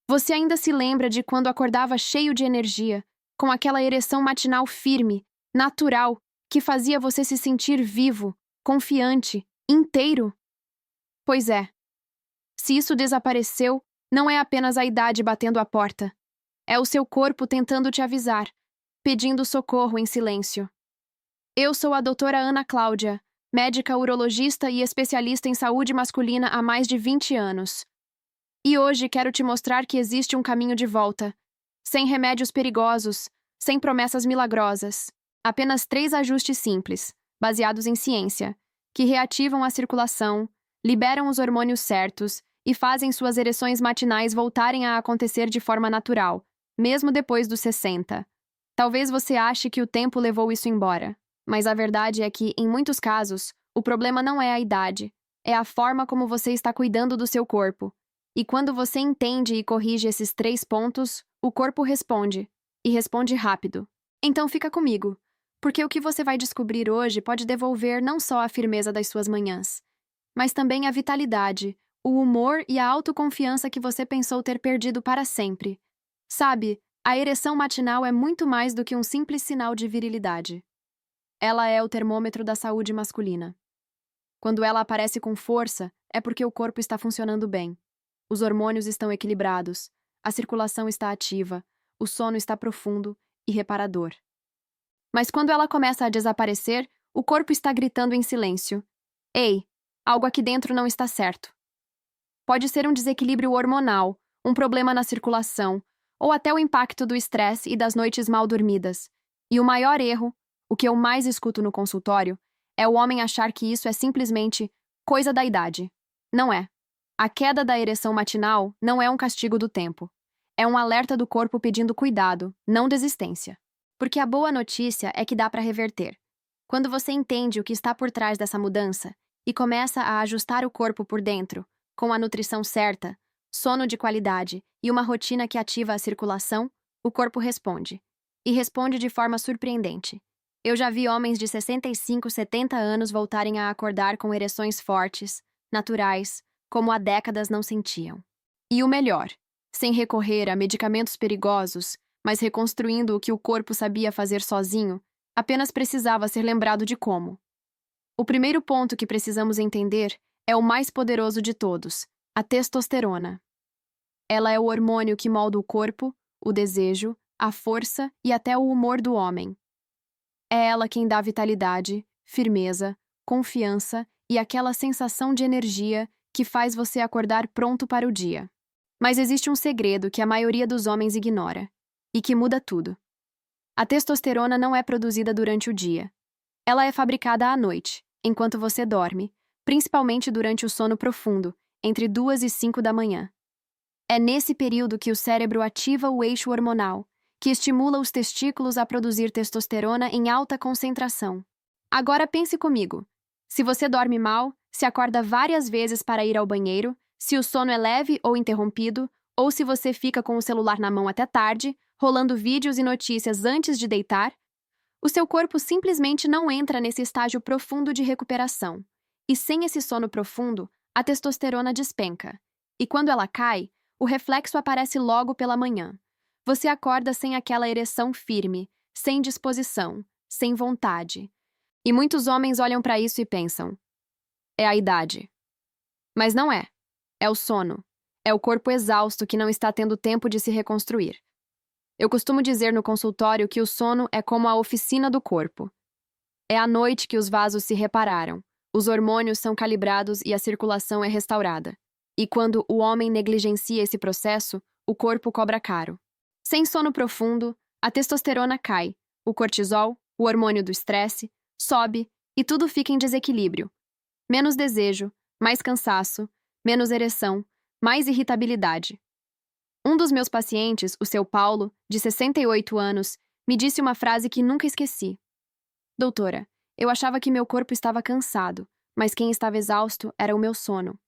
Você ainda se lembra de quando acordava cheio de energia, com aquela ereção matinal firme, natural, que fazia você se sentir vivo, confiante, inteiro? Pois é, se isso desapareceu, não é apenas a idade batendo a porta. É o seu corpo tentando te avisar, pedindo socorro em silêncio. Eu sou a doutora Ana Cláudia, médica urologista e especialista em saúde masculina há mais de 20 anos. E hoje quero te mostrar que existe um caminho de volta. Sem remédios perigosos, sem promessas milagrosas. Apenas 3 ajustes simples, baseados em ciência, que reativam a circulação, liberam os hormônios certos e fazem suas ereções matinais voltarem a acontecer de forma natural, mesmo depois dos 60. Talvez você ache que o tempo levou isso embora, mas a verdade é que, em muitos casos, o problema não é a idade, é a forma como você está cuidando do seu corpo. E quando você entende e corrige esses 3 pontos, o corpo responde, e responde rápido. Então fica comigo, porque o que você vai descobrir hoje pode devolver não só a firmeza das suas manhãs, mas também a vitalidade, o humor e a autoconfiança que você pensou ter perdido para sempre. Sabe, a ereção matinal é muito mais do que um simples sinal de virilidade. Ela é o termômetro da saúde masculina. Quando ela aparece com força, é porque o corpo está funcionando bem. Os hormônios estão equilibrados, a circulação está ativa, o sono está profundo e reparador. Mas quando ela começa a desaparecer, o corpo está gritando em silêncio. Ei, algo aqui dentro não está certo. Pode ser um desequilíbrio hormonal, um problema na circulação, ou até o impacto do estresse e das noites mal dormidas. E o maior erro, o que eu mais escuto no consultório, é o homem achar que isso é simplesmente coisa da idade. Não é. A queda da ereção matinal não é um castigo do tempo. É um alerta do corpo pedindo cuidado, não desistência. Porque a boa notícia é que dá para reverter. Quando você entende o que está por trás dessa mudança e começa a ajustar o corpo por dentro, com a nutrição certa, sono de qualidade e uma rotina que ativa a circulação, o corpo responde. E responde de forma surpreendente. Eu já vi homens de 65, 70 anos voltarem a acordar com ereções fortes, naturais, como há décadas não sentiam. E o melhor, sem recorrer a medicamentos perigosos, mas reconstruindo o que o corpo sabia fazer sozinho, apenas precisava ser lembrado de como. O primeiro ponto que precisamos entender é o mais poderoso de todos, a testosterona. Ela é o hormônio que molda o corpo, o desejo, a força e até o humor do homem. É ela quem dá vitalidade, firmeza, confiança e aquela sensação de energia que faz você acordar pronto para o dia. Mas existe um segredo que a maioria dos homens ignora, e que muda tudo. A testosterona não é produzida durante o dia. Ela é fabricada à noite, enquanto você dorme, principalmente durante o sono profundo, entre 2 e 5 da manhã. É nesse período que o cérebro ativa o eixo hormonal, que estimula os testículos a produzir testosterona em alta concentração. Agora pense comigo. Se você dorme mal, se acorda várias vezes para ir ao banheiro, se o sono é leve ou interrompido, ou se você fica com o celular na mão até tarde, rolando vídeos e notícias antes de deitar, o seu corpo simplesmente não entra nesse estágio profundo de recuperação. E sem esse sono profundo, a testosterona despenca. E quando ela cai, o reflexo aparece logo pela manhã. Você acorda sem aquela ereção firme, sem disposição, sem vontade. E muitos homens olham para isso e pensam: é a idade. Mas não é. É o sono. É o corpo exausto que não está tendo tempo de se reconstruir. Eu costumo dizer no consultório que o sono é como a oficina do corpo. É à noite que os vasos se repararam, os hormônios são calibrados e a circulação é restaurada. E quando o homem negligencia esse processo, o corpo cobra caro. Sem sono profundo, a testosterona cai, o cortisol, o hormônio do estresse, sobe e tudo fica em desequilíbrio. Menos desejo, mais cansaço, menos ereção, mais irritabilidade. Um dos meus pacientes, o seu Paulo, de 68 anos, me disse uma frase que nunca esqueci. Doutora, eu achava que meu corpo estava cansado, mas quem estava exausto era o meu sono.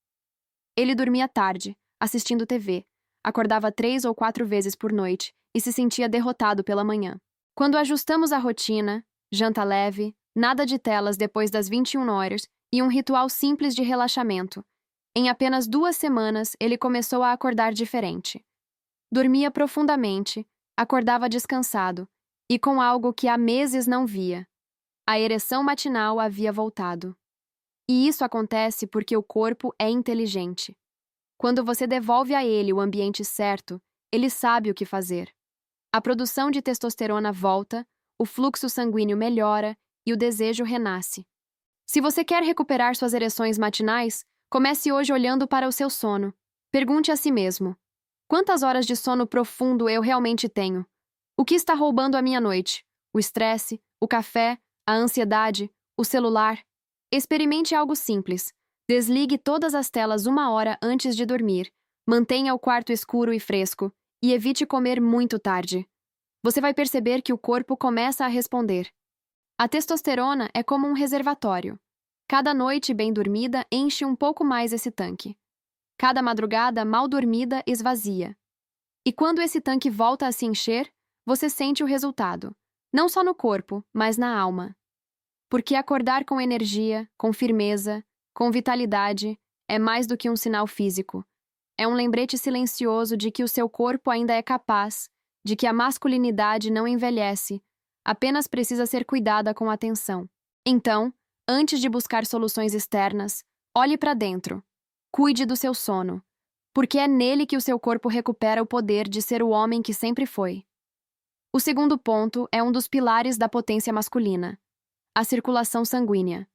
Ele dormia tarde, assistindo TV, acordava 3 ou 4 vezes por noite e se sentia derrotado pela manhã. Quando ajustamos a rotina, janta leve, nada de telas depois das 21 horas e um ritual simples de relaxamento, em apenas 2 semanas ele começou a acordar diferente. Dormia profundamente, acordava descansado e com algo que há meses não via. A ereção matinal havia voltado. E isso acontece porque o corpo é inteligente. Quando você devolve a ele o ambiente certo, ele sabe o que fazer. A produção de testosterona volta, o fluxo sanguíneo melhora e o desejo renasce. Se você quer recuperar suas ereções matinais, comece hoje olhando para o seu sono. Pergunte a si mesmo: quantas horas de sono profundo eu realmente tenho? O que está roubando a minha noite? O estresse, o café, a ansiedade, o celular? Experimente algo simples. Desligue todas as telas 1 hora antes de dormir. Mantenha o quarto escuro e fresco. E evite comer muito tarde. Você vai perceber que o corpo começa a responder. A testosterona é como um reservatório. Cada noite bem dormida enche um pouco mais esse tanque. Cada madrugada mal dormida esvazia. E quando esse tanque volta a se encher, você sente o resultado, não só no corpo, mas na alma. Porque acordar com energia, com firmeza, com vitalidade, é mais do que um sinal físico. É um lembrete silencioso de que o seu corpo ainda é capaz, de que a masculinidade não envelhece, apenas precisa ser cuidada com atenção. Então, antes de buscar soluções externas, olhe para dentro. Cuide do seu sono, porque é nele que o seu corpo recupera o poder de ser o homem que sempre foi. O segundo ponto é um dos pilares da potência masculina: a circulação sanguínea.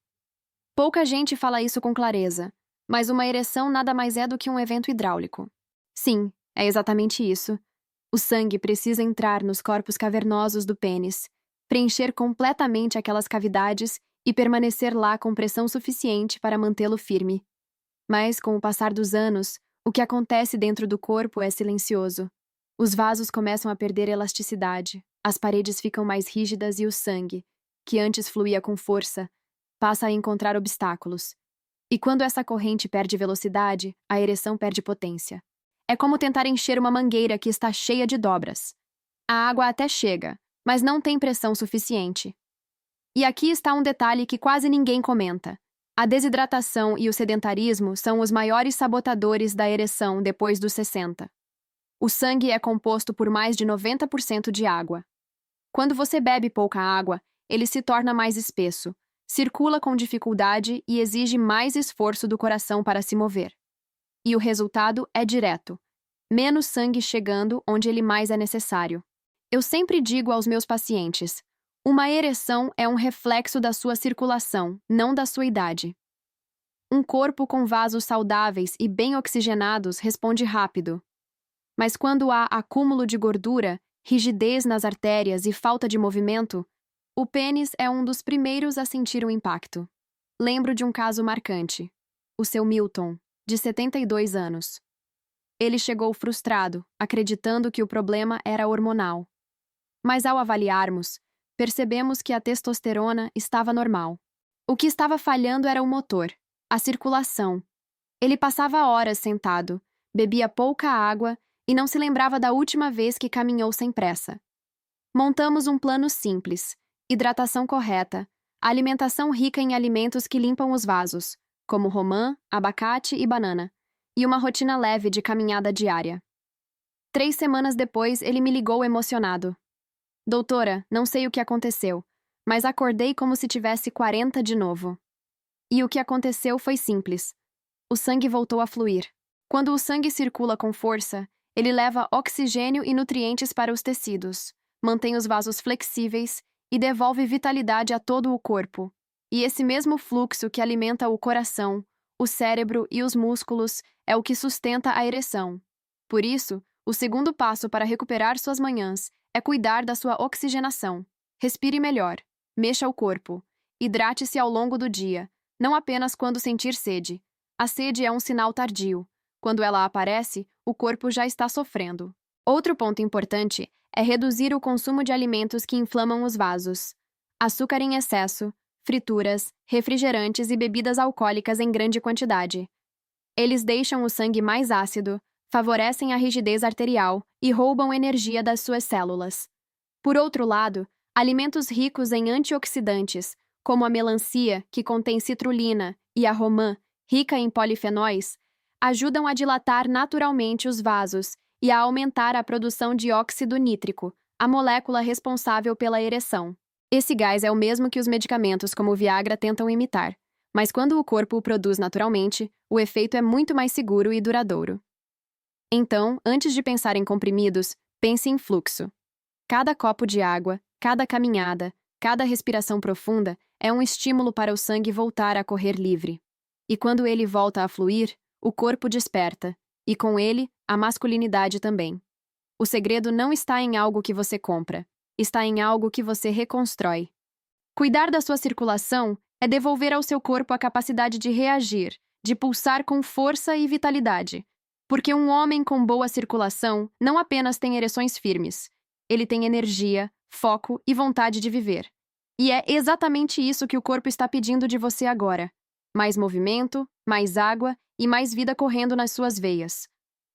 Pouca gente fala isso com clareza, mas uma ereção nada mais é do que um evento hidráulico. Sim, é exatamente isso. O sangue precisa entrar nos corpos cavernosos do pênis, preencher completamente aquelas cavidades e permanecer lá com pressão suficiente para mantê-lo firme. Mas, com o passar dos anos, o que acontece dentro do corpo é silencioso. Os vasos começam a perder elasticidade, as paredes ficam mais rígidas e o sangue, que antes fluía com força, passa a encontrar obstáculos. E quando essa corrente perde velocidade, a ereção perde potência. É como tentar encher uma mangueira que está cheia de dobras. A água até chega, mas não tem pressão suficiente. E aqui está um detalhe que quase ninguém comenta. A desidratação e o sedentarismo são os maiores sabotadores da ereção depois dos 60. O sangue é composto por mais de 90% de água. Quando você bebe pouca água, ele se torna mais espesso, circula com dificuldade e exige mais esforço do coração para se mover. E o resultado é direto: menos sangue chegando onde ele mais é necessário. Eu sempre digo aos meus pacientes: uma ereção é um reflexo da sua circulação, não da sua idade. Um corpo com vasos saudáveis e bem oxigenados responde rápido. Mas quando há acúmulo de gordura, rigidez nas artérias e falta de movimento, o pênis é um dos primeiros a sentir o impacto. Lembro de um caso marcante: o seu Milton, de 72 anos. Ele chegou frustrado, acreditando que o problema era hormonal. Mas ao avaliarmos, percebemos que a testosterona estava normal. O que estava falhando era o motor, a circulação. Ele passava horas sentado, bebia pouca água e não se lembrava da última vez que caminhou sem pressa. Montamos um plano simples: hidratação correta, alimentação rica em alimentos que limpam os vasos, como romã, abacate e banana, e uma rotina leve de caminhada diária. 3 semanas depois, ele me ligou emocionado. Doutora, não sei o que aconteceu, mas acordei como se tivesse 40 de novo. E o que aconteceu foi simples. O sangue voltou a fluir. Quando o sangue circula com força, ele leva oxigênio e nutrientes para os tecidos, mantém os vasos flexíveis e devolve vitalidade a todo o corpo. E esse mesmo fluxo que alimenta o coração, o cérebro e os músculos é o que sustenta a ereção. Por isso, o segundo passo para recuperar suas manhãs é cuidar da sua oxigenação. Respire melhor, mexa o corpo, hidrate-se ao longo do dia, não apenas quando sentir sede. A sede é um sinal tardio. Quando ela aparece, o corpo já está sofrendo. Outro ponto importante é reduzir o consumo de alimentos que inflamam os vasos. Açúcar em excesso, frituras, refrigerantes e bebidas alcoólicas em grande quantidade. Eles deixam o sangue mais ácido, favorecem a rigidez arterial e roubam energia das suas células. Por outro lado, alimentos ricos em antioxidantes, como a melancia, que contém citrulina, e a romã, rica em polifenóis, ajudam a dilatar naturalmente os vasos e a aumentar a produção de óxido nítrico, a molécula responsável pela ereção. Esse gás é o mesmo que os medicamentos como o Viagra tentam imitar, mas quando o corpo o produz naturalmente, o efeito é muito mais seguro e duradouro. Então, antes de pensar em comprimidos, pense em fluxo. Cada copo de água, cada caminhada, cada respiração profunda é um estímulo para o sangue voltar a correr livre. E quando ele volta a fluir, o corpo desperta, e com ele, a masculinidade também. O segredo não está em algo que você compra, está em algo que você reconstrói. Cuidar da sua circulação é devolver ao seu corpo a capacidade de reagir, de pulsar com força e vitalidade. Porque um homem com boa circulação não apenas tem ereções firmes, ele tem energia, foco e vontade de viver. E é exatamente isso que o corpo está pedindo de você agora. Mais movimento, mais água e mais vida correndo nas suas veias.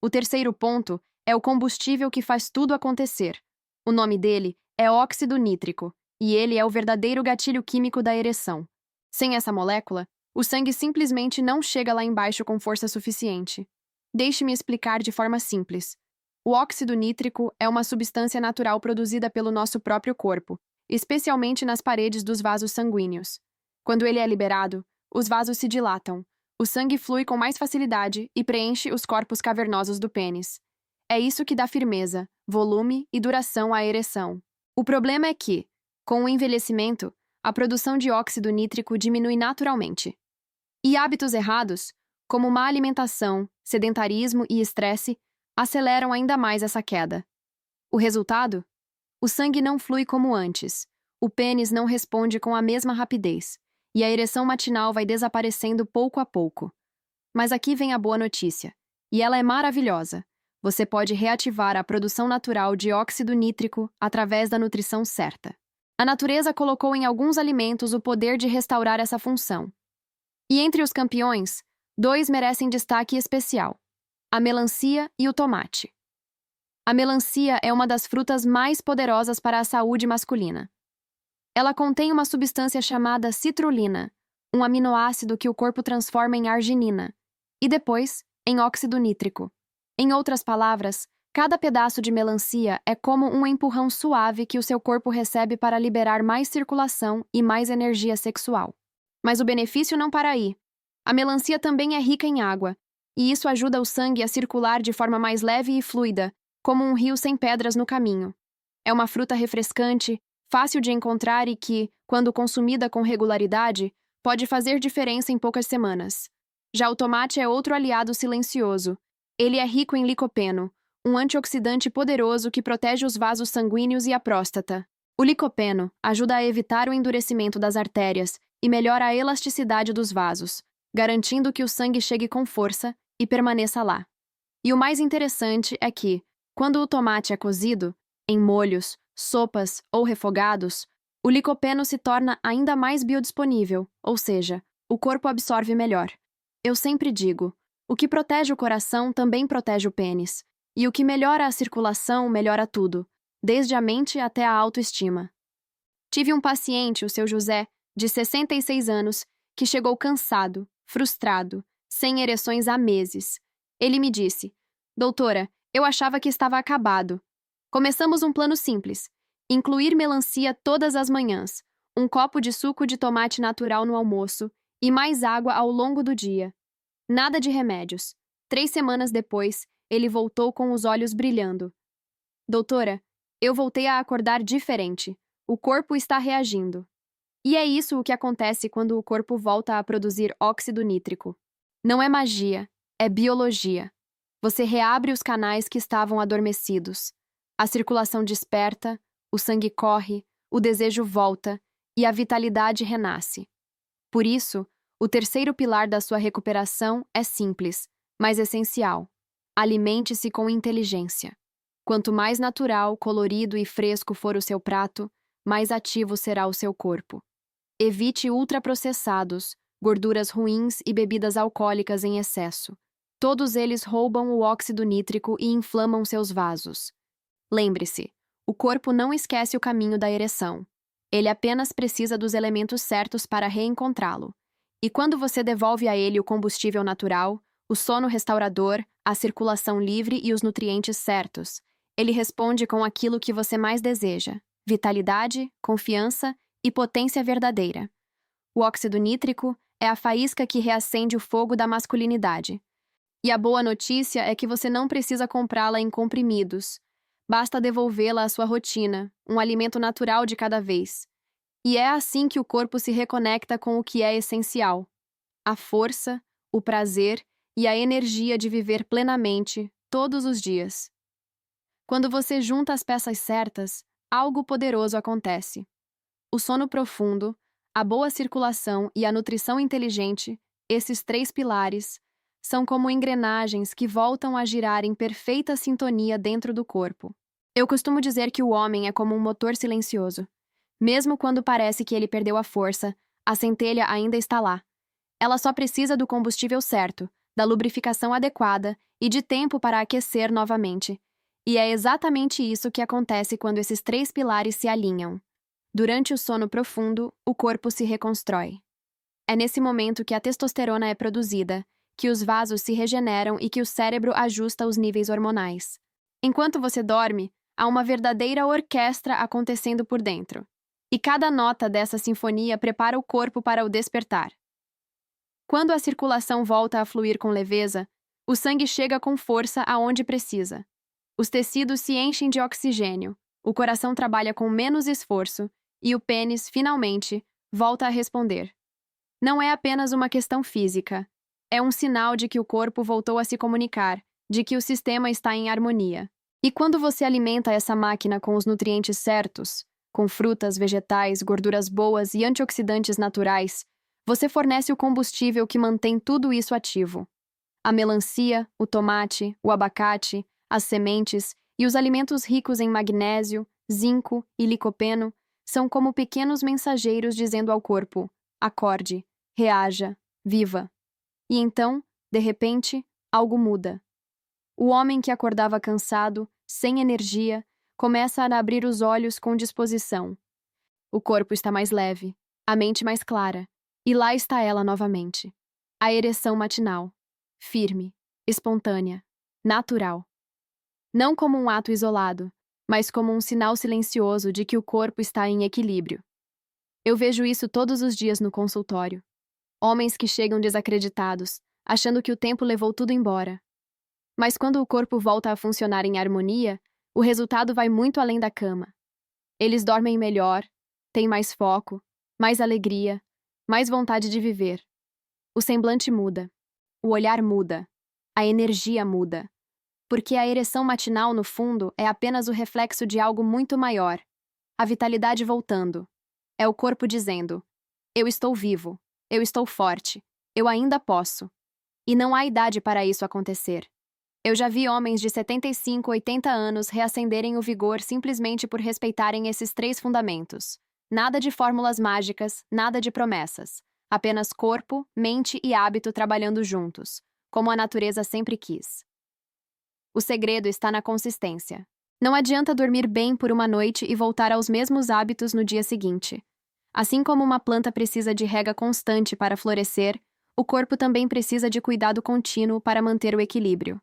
O terceiro ponto é o combustível que faz tudo acontecer. O nome dele é óxido nítrico, e ele é o verdadeiro gatilho químico da ereção. Sem essa molécula, o sangue simplesmente não chega lá embaixo com força suficiente. Deixe-me explicar de forma simples. O óxido nítrico é uma substância natural produzida pelo nosso próprio corpo, especialmente nas paredes dos vasos sanguíneos. Quando ele é liberado, os vasos se dilatam, o sangue flui com mais facilidade e preenche os corpos cavernosos do pênis. É isso que dá firmeza, volume e duração à ereção. O problema é que, com o envelhecimento, a produção de óxido nítrico diminui naturalmente. E hábitos errados, como má alimentação, sedentarismo e estresse, aceleram ainda mais essa queda. O resultado? O sangue não flui como antes, o pênis não responde com a mesma rapidez, e a ereção matinal vai desaparecendo pouco a pouco. Mas aqui vem a boa notícia, e ela é maravilhosa. Você pode reativar a produção natural de óxido nítrico através da nutrição certa. A natureza colocou em alguns alimentos o poder de restaurar essa função. E entre os campeões, 2 merecem destaque especial: a melancia e o tomate. A melancia é uma das frutas mais poderosas para a saúde masculina. Ela contém uma substância chamada citrulina, um aminoácido que o corpo transforma em arginina, e depois em óxido nítrico. Em outras palavras, cada pedaço de melancia é como um empurrão suave que o seu corpo recebe para liberar mais circulação e mais energia sexual. Mas o benefício não para aí. A melancia também é rica em água, e isso ajuda o sangue a circular de forma mais leve e fluida, como um rio sem pedras no caminho. É uma fruta refrescante, fácil de encontrar e que, quando consumida com regularidade, pode fazer diferença em poucas semanas. Já o tomate é outro aliado silencioso. Ele é rico em licopeno, um antioxidante poderoso que protege os vasos sanguíneos e a próstata. O licopeno ajuda a evitar o endurecimento das artérias e melhora a elasticidade dos vasos, garantindo que o sangue chegue com força e permaneça lá. E o mais interessante é que, quando o tomate é cozido, em molhos, sopas ou refogados, o licopeno se torna ainda mais biodisponível, ou seja, o corpo absorve melhor. Eu sempre digo, o que protege o coração também protege o pênis, e o que melhora a circulação melhora tudo, desde a mente até a autoestima. Tive um paciente, o seu José, de 66 anos, que chegou cansado, frustrado, sem ereções há meses. Ele me disse: "Doutora, eu achava que estava acabado." Começamos um plano simples: incluir melancia todas as manhãs, um copo de suco de tomate natural no almoço e mais água ao longo do dia. Nada de remédios. 3 semanas depois, ele voltou com os olhos brilhando. "Doutora, eu voltei a acordar diferente. O corpo está reagindo." E é isso o que acontece quando o corpo volta a produzir óxido nítrico. Não é magia, é biologia. Você reabre os canais que estavam adormecidos. A circulação desperta, o sangue corre, o desejo volta e a vitalidade renasce. Por isso, o terceiro pilar da sua recuperação é simples, mas essencial. Alimente-se com inteligência. Quanto mais natural, colorido e fresco for o seu prato, mais ativo será o seu corpo. Evite ultraprocessados, gorduras ruins e bebidas alcoólicas em excesso. Todos eles roubam o óxido nítrico e inflamam seus vasos. Lembre-se, o corpo não esquece o caminho da ereção. Ele apenas precisa dos elementos certos para reencontrá-lo. E quando você devolve a ele o combustível natural, o sono restaurador, a circulação livre e os nutrientes certos. Ele responde com aquilo que você mais deseja: vitalidade, confiança e potência verdadeira. O óxido nítrico é a faísca que reacende o fogo da masculinidade. E a boa notícia é que você não precisa comprá-la em comprimidos. Basta devolvê-la à sua rotina, um alimento natural de cada vez. E é assim que o corpo se reconecta com o que é essencial: a força, o prazer e a energia de viver plenamente todos os dias. Quando você junta as peças certas, algo poderoso acontece. O sono profundo, a boa circulação e a nutrição inteligente, esses três pilares, são como engrenagens que voltam a girar em perfeita sintonia dentro do corpo. Eu costumo dizer que o homem é como um motor silencioso. Mesmo quando parece que ele perdeu a força, a centelha ainda está lá. Ela só precisa do combustível certo, da lubrificação adequada e de tempo para aquecer novamente. E é exatamente isso que acontece quando esses três pilares se alinham. Durante o sono profundo, o corpo se reconstrói. É nesse momento que a testosterona é produzida, que os vasos se regeneram e que o cérebro ajusta os níveis hormonais. Enquanto você dorme, há uma verdadeira orquestra acontecendo por dentro. E cada nota dessa sinfonia prepara o corpo para o despertar. Quando a circulação volta a fluir com leveza, o sangue chega com força aonde precisa. Os tecidos se enchem de oxigênio, o coração trabalha com menos esforço e o pênis, finalmente, volta a responder. Não é apenas uma questão física. É um sinal de que o corpo voltou a se comunicar, de que o sistema está em harmonia. E quando você alimenta essa máquina com os nutrientes certos, com frutas, vegetais, gorduras boas e antioxidantes naturais, você fornece o combustível que mantém tudo isso ativo. A melancia, o tomate, o abacate, as sementes e os alimentos ricos em magnésio, zinco e licopeno são como pequenos mensageiros dizendo ao corpo: acorde, reaja, viva. E então, de repente, algo muda. O homem que acordava cansado, sem energia, começa a abrir os olhos com disposição. O corpo está mais leve, a mente mais clara, e lá está ela novamente. A ereção matinal, firme, espontânea, natural. Não como um ato isolado, mas como um sinal silencioso de que o corpo está em equilíbrio. Eu vejo isso todos os dias no consultório. Homens que chegam desacreditados, achando que o tempo levou tudo embora. Mas quando o corpo volta a funcionar em harmonia, o resultado vai muito além da cama. Eles dormem melhor, têm mais foco, mais alegria, mais vontade de viver. O semblante muda, o olhar muda, a energia muda. Porque a ereção matinal, no fundo, é apenas o reflexo de algo muito maior. A vitalidade voltando. É o corpo dizendo: eu estou vivo, eu estou forte, eu ainda posso. E não há idade para isso acontecer. Eu já vi homens de 75, 80 anos reacenderem o vigor simplesmente por respeitarem esses três fundamentos. Nada de fórmulas mágicas, nada de promessas. Apenas corpo, mente e hábito trabalhando juntos, como a natureza sempre quis. O segredo está na consistência. Não adianta dormir bem por uma noite e voltar aos mesmos hábitos no dia seguinte. Assim como uma planta precisa de rega constante para florescer, o corpo também precisa de cuidado contínuo para manter o equilíbrio.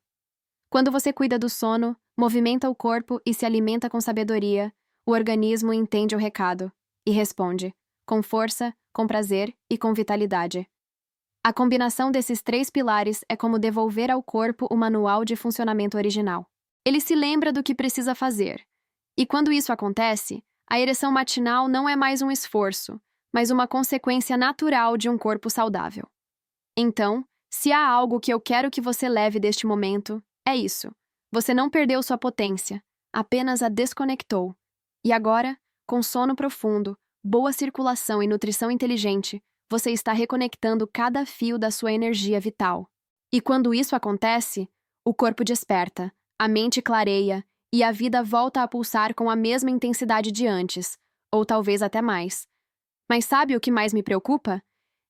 Quando você cuida do sono, movimenta o corpo e se alimenta com sabedoria, o organismo entende o recado e responde, com força, com prazer e com vitalidade. A combinação desses três pilares é como devolver ao corpo o manual de funcionamento original. Ele se lembra do que precisa fazer. E quando isso acontece, a ereção matinal não é mais um esforço, mas uma consequência natural de um corpo saudável. Então, se há algo que eu quero que você leve deste momento, é isso. Você não perdeu sua potência, apenas a desconectou. E agora, com sono profundo, boa circulação e nutrição inteligente, você está reconectando cada fio da sua energia vital. E quando isso acontece, o corpo desperta, a mente clareia e a vida volta a pulsar com a mesma intensidade de antes, ou talvez até mais. Mas sabe o que mais me preocupa?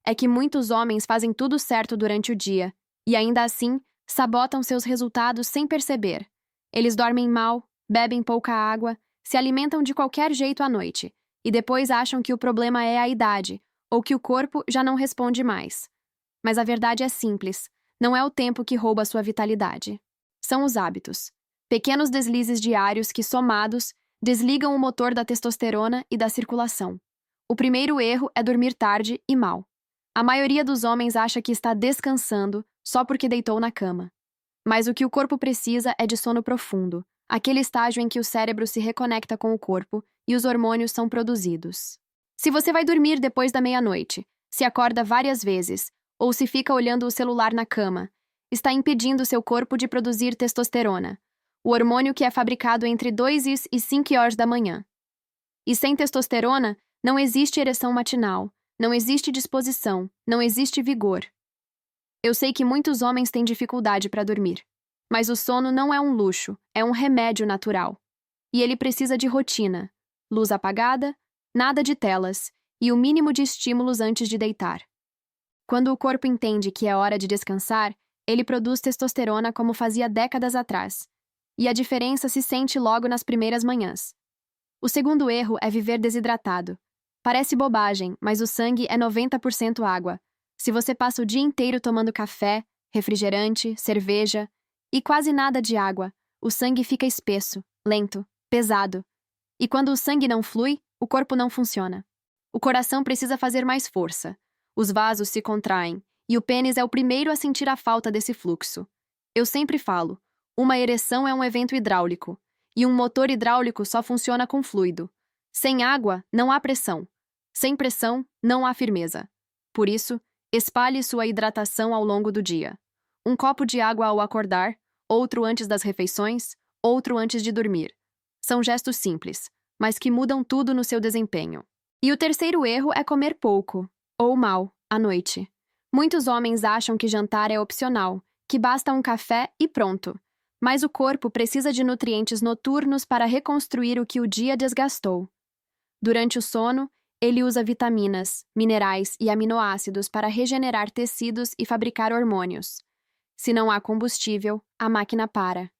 É que muitos homens fazem tudo certo durante o dia, e ainda assim, sabotam seus resultados sem perceber. Eles dormem mal, bebem pouca água, se alimentam de qualquer jeito à noite, e depois acham que o problema é a idade, ou que o corpo já não responde mais. Mas a verdade é simples. não é o tempo que rouba sua vitalidade. São os hábitos. Pequenos deslizes diários que, somados, desligam o motor da testosterona e da circulação. O primeiro erro é dormir tarde e mal. A maioria dos homens acha que está descansando só porque deitou na cama. Mas o que o corpo precisa é de sono profundo, aquele estágio em que o cérebro se reconecta com o corpo e os hormônios são produzidos. Se você vai dormir depois da meia-noite, se acorda várias vezes, ou se fica olhando o celular na cama, está impedindo seu corpo de produzir testosterona, o hormônio que é fabricado entre 2 e 5 horas da manhã. E sem testosterona, não existe ereção matinal, não existe disposição, não existe vigor. Eu sei que muitos homens têm dificuldade para dormir, mas o sono não é um luxo, é um remédio natural. E ele precisa de rotina, luz apagada, nada de telas e o mínimo de estímulos antes de deitar. Quando o corpo entende que é hora de descansar, ele produz testosterona como fazia décadas atrás, e a diferença se sente logo nas primeiras manhãs. O segundo erro é viver desidratado. Parece bobagem, mas o sangue é 90% água. Se você passa o dia inteiro tomando café, refrigerante, cerveja e quase nada de água, o sangue fica espesso, lento, pesado. E quando o sangue não flui, o corpo não funciona. O coração precisa fazer mais força. Os vasos se contraem, e o pênis é o primeiro a sentir a falta desse fluxo. Eu sempre falo, uma ereção é um evento hidráulico, e um motor hidráulico só funciona com fluido. Sem água, não há pressão. Sem pressão, não há firmeza. Por isso, espalhe sua hidratação ao longo do dia. Um copo de água ao acordar, outro antes das refeições, outro antes de dormir. São gestos simples, mas que mudam tudo no seu desempenho. E o terceiro erro é comer pouco, ou mal, à noite. Muitos homens acham que jantar é opcional, que basta um café e pronto. Mas o corpo precisa de nutrientes noturnos para reconstruir o que o dia desgastou. Durante o sono, ele usa vitaminas, minerais e aminoácidos para regenerar tecidos e fabricar hormônios. Se não há combustível, a máquina para.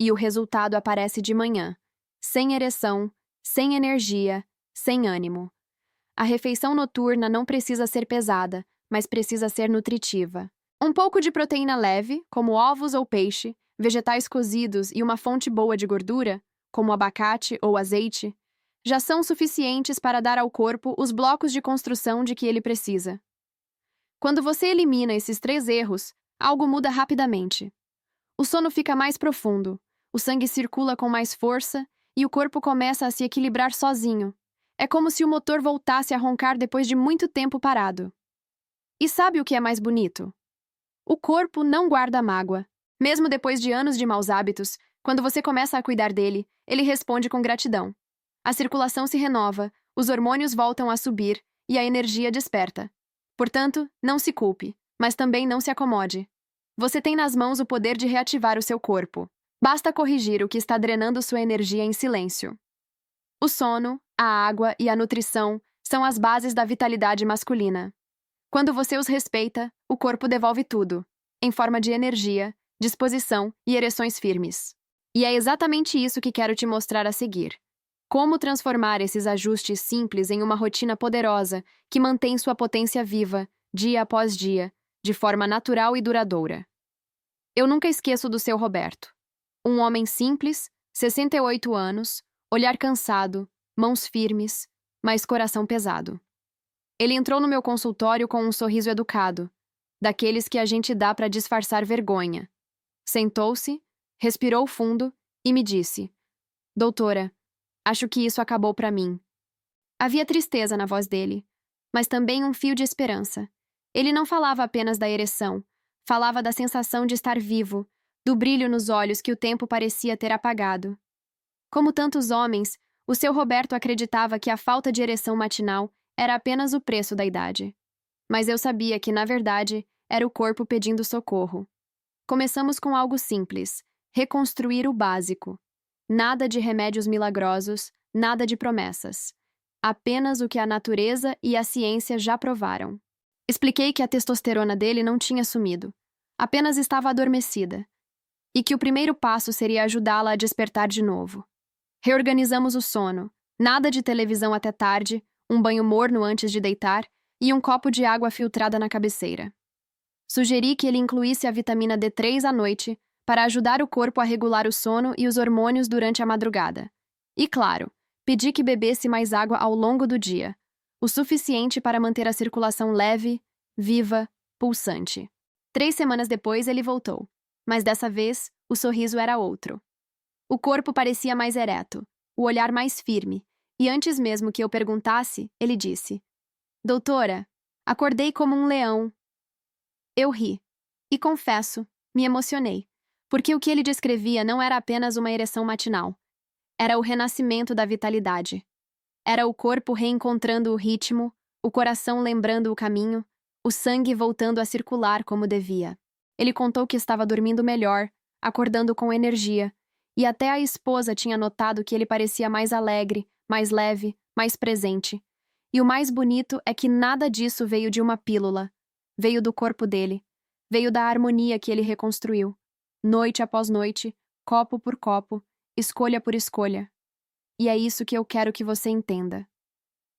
E o resultado aparece de manhã, sem ereção, sem energia, sem ânimo. A refeição noturna não precisa ser pesada, mas precisa ser nutritiva. Um pouco de proteína leve, como ovos ou peixe, vegetais cozidos e uma fonte boa de gordura, como abacate ou azeite, já são suficientes para dar ao corpo os blocos de construção de que ele precisa. Quando você elimina esses 3 erros, algo muda rapidamente. O sono fica mais profundo, o sangue circula com mais força e o corpo começa a se equilibrar sozinho. É como se o motor voltasse a roncar depois de muito tempo parado. E sabe o que é mais bonito? O corpo não guarda mágoa. Mesmo depois de anos de maus hábitos, quando você começa a cuidar dele, ele responde com gratidão. A circulação se renova, os hormônios voltam a subir e a energia desperta. Portanto, não se culpe, mas também não se acomode. Você tem nas mãos o poder de reativar o seu corpo. Basta corrigir o que está drenando sua energia em silêncio. O sono, a água e a nutrição são as bases da vitalidade masculina. Quando você os respeita, o corpo devolve tudo, em forma de energia, disposição e ereções firmes. E é exatamente isso que quero te mostrar a seguir. Como transformar esses ajustes simples em uma rotina poderosa que mantém sua potência viva, dia após dia, de forma natural e duradoura. Eu nunca esqueço do seu Roberto. Um homem simples, 68 anos, olhar cansado, mãos firmes, mas coração pesado. Ele entrou no meu consultório com um sorriso educado, daqueles que a gente dá para disfarçar vergonha. Sentou-se, respirou fundo e me disse: Doutora, acho que isso acabou para mim. Havia tristeza na voz dele, mas também um fio de esperança. Ele não falava apenas da ereção, falava da sensação de estar vivo, do brilho nos olhos que o tempo parecia ter apagado. Como tantos homens, o seu Roberto acreditava que a falta de ereção matinal era apenas o preço da idade. Mas eu sabia que, na verdade, era o corpo pedindo socorro. Começamos com algo simples: reconstruir o básico. Nada de remédios milagrosos, nada de promessas. Apenas o que a natureza e a ciência já provaram. Expliquei que a testosterona dele não tinha sumido, apenas estava adormecida, e que o primeiro passo seria ajudá-la a despertar de novo. Reorganizamos o sono, nada de televisão até tarde, um banho morno antes de deitar e um copo de água filtrada na cabeceira. Sugeri que ele incluísse a vitamina D3 à noite para ajudar o corpo a regular o sono e os hormônios durante a madrugada. E, claro, pedi que bebesse mais água ao longo do dia, o suficiente para manter a circulação leve, viva, pulsante. 3 semanas depois, ele voltou, mas dessa vez o sorriso era outro. O corpo parecia mais ereto, o olhar mais firme, e antes mesmo que eu perguntasse, ele disse: Doutora, acordei como um leão. Eu ri. E confesso, me emocionei, porque o que ele descrevia não era apenas uma ereção matinal. Era o renascimento da vitalidade. Era o corpo reencontrando o ritmo, o coração lembrando o caminho, o sangue voltando a circular como devia. Ele contou que estava dormindo melhor, acordando com energia, e até a esposa tinha notado que ele parecia mais alegre, mais leve, mais presente. E o mais bonito é que nada disso veio de uma pílula. Veio do corpo dele. Veio da harmonia que ele reconstruiu. Noite após noite, copo por copo, escolha por escolha. E é isso que eu quero que você entenda.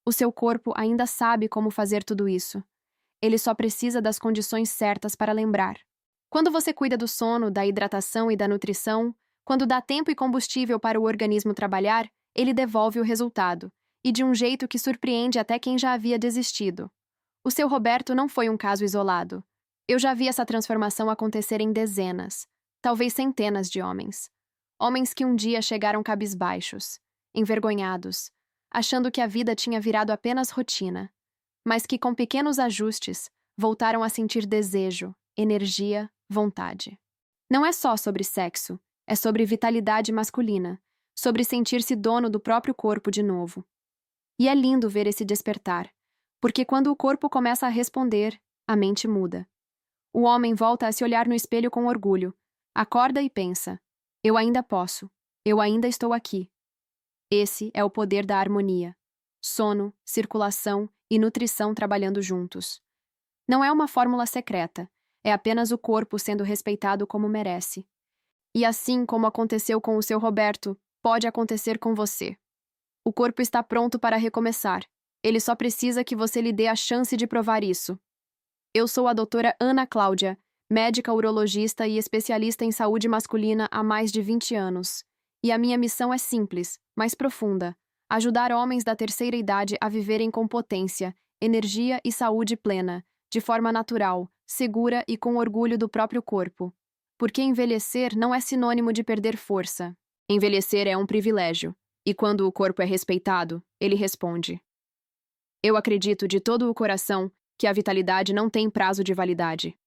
O seu corpo ainda sabe como fazer tudo isso. Ele só precisa das condições certas para lembrar. Quando você cuida do sono, da hidratação e da nutrição, quando dá tempo e combustível para o organismo trabalhar, ele devolve o resultado, e de um jeito que surpreende até quem já havia desistido. O seu Roberto não foi um caso isolado. Eu já vi essa transformação acontecer em dezenas, talvez centenas de homens. Homens que um dia chegaram cabisbaixos, envergonhados, achando que a vida tinha virado apenas rotina, mas que com pequenos ajustes voltaram a sentir desejo, energia, vontade. Não é só sobre sexo, é sobre vitalidade masculina, sobre sentir-se dono do próprio corpo de novo. E é lindo ver esse despertar, porque quando o corpo começa a responder, a mente muda. O homem volta a se olhar no espelho com orgulho, acorda e pensa: eu ainda posso, eu ainda estou aqui. Esse é o poder da harmonia. Sono, circulação e nutrição trabalhando juntos. Não é uma fórmula secreta, é apenas o corpo sendo respeitado como merece. E assim como aconteceu com o seu Roberto, pode acontecer com você. O corpo está pronto para recomeçar. Ele só precisa que você lhe dê a chance de provar isso. Eu sou a doutora Ana Cláudia, médica urologista e especialista em saúde masculina há mais de 20 anos. E a minha missão é simples, mas profunda: ajudar homens da terceira idade a viverem com potência, energia e saúde plena, de forma natural, segura e com orgulho do próprio corpo. Porque envelhecer não é sinônimo de perder força. Envelhecer é um privilégio, e quando o corpo é respeitado, ele responde. Eu acredito de todo o coração que a vitalidade não tem prazo de validade.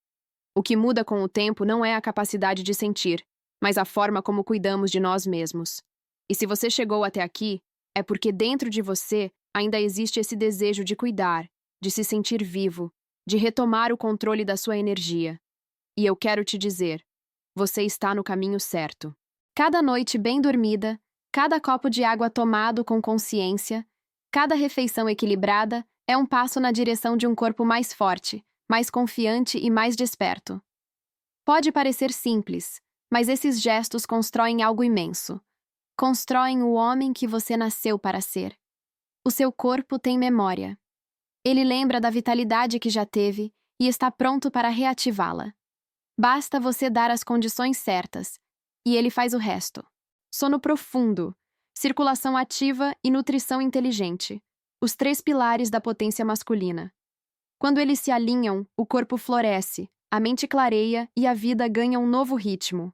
O que muda com o tempo não é a capacidade de sentir, mas a forma como cuidamos de nós mesmos. E se você chegou até aqui, é porque dentro de você ainda existe esse desejo de cuidar, de se sentir vivo, de retomar o controle da sua energia. E eu quero te dizer, você está no caminho certo. Cada noite bem dormida, cada copo de água tomado com consciência, cada refeição equilibrada é um passo na direção de um corpo mais forte, mais confiante e mais desperto. Pode parecer simples, mas esses gestos constroem algo imenso. Constroem o homem que você nasceu para ser. O seu corpo tem memória. Ele lembra da vitalidade que já teve e está pronto para reativá-la. Basta você dar as condições certas, e ele faz o resto. Sono profundo, circulação ativa e nutrição inteligente. Os 3 pilares da potência masculina. Quando eles se alinham, o corpo floresce, a mente clareia e a vida ganha um novo ritmo.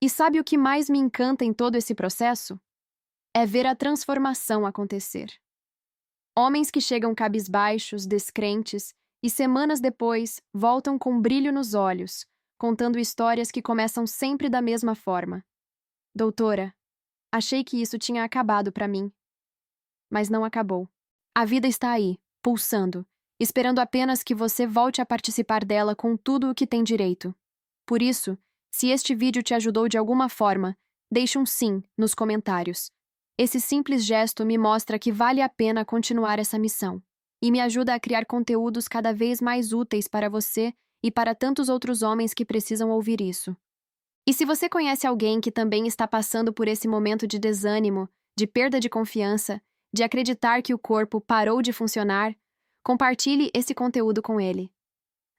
E sabe o que mais me encanta em todo esse processo? É ver a transformação acontecer. Homens que chegam cabisbaixos, descrentes, e semanas depois voltam com brilho nos olhos, contando histórias que começam sempre da mesma forma. Doutora, achei que isso tinha acabado para mim. Mas não acabou. A vida está aí, pulsando, esperando apenas que você volte a participar dela com tudo o que tem direito. Por isso, se este vídeo te ajudou de alguma forma, deixe um sim nos comentários. Esse simples gesto me mostra que vale a pena continuar essa missão, e me ajuda a criar conteúdos cada vez mais úteis para você e para tantos outros homens que precisam ouvir isso. E se você conhece alguém que também está passando por esse momento de desânimo, de perda de confiança, de acreditar que o corpo parou de funcionar, compartilhe esse conteúdo com ele.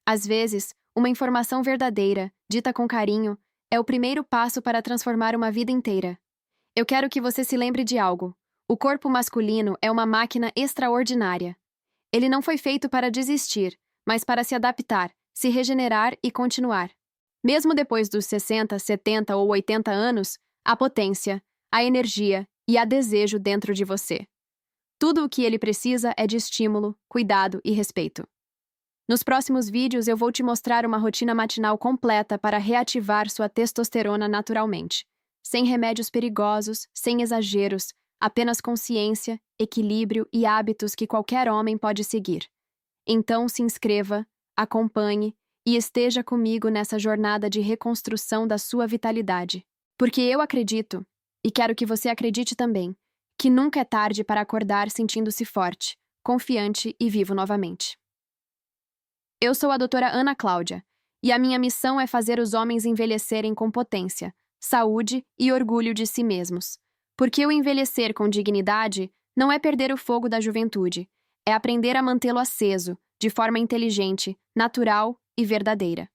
Às vezes, Uma informação verdadeira, dita com carinho, é o primeiro passo para transformar uma vida inteira. Eu quero que você se lembre de algo. O corpo masculino é uma máquina extraordinária. Ele não foi feito para desistir, mas para se adaptar, se regenerar e continuar. Mesmo depois dos 60, 70 ou 80 anos, há potência, há energia e há desejo dentro de você. Tudo o que ele precisa é de estímulo, cuidado e respeito. Nos próximos vídeos eu vou te mostrar uma rotina matinal completa para reativar sua testosterona naturalmente. Sem remédios perigosos, sem exageros, apenas consciência, equilíbrio e hábitos que qualquer homem pode seguir. Então se inscreva, acompanhe e esteja comigo nessa jornada de reconstrução da sua vitalidade. Porque eu acredito, e quero que você acredite também, que nunca é tarde para acordar sentindo-se forte, confiante e vivo novamente. Eu sou a doutora Ana Cláudia, e a minha missão é fazer os homens envelhecerem com potência, saúde e orgulho de si mesmos. Porque o envelhecer com dignidade não é perder o fogo da juventude, é aprender a mantê-lo aceso, de forma inteligente, natural e verdadeira.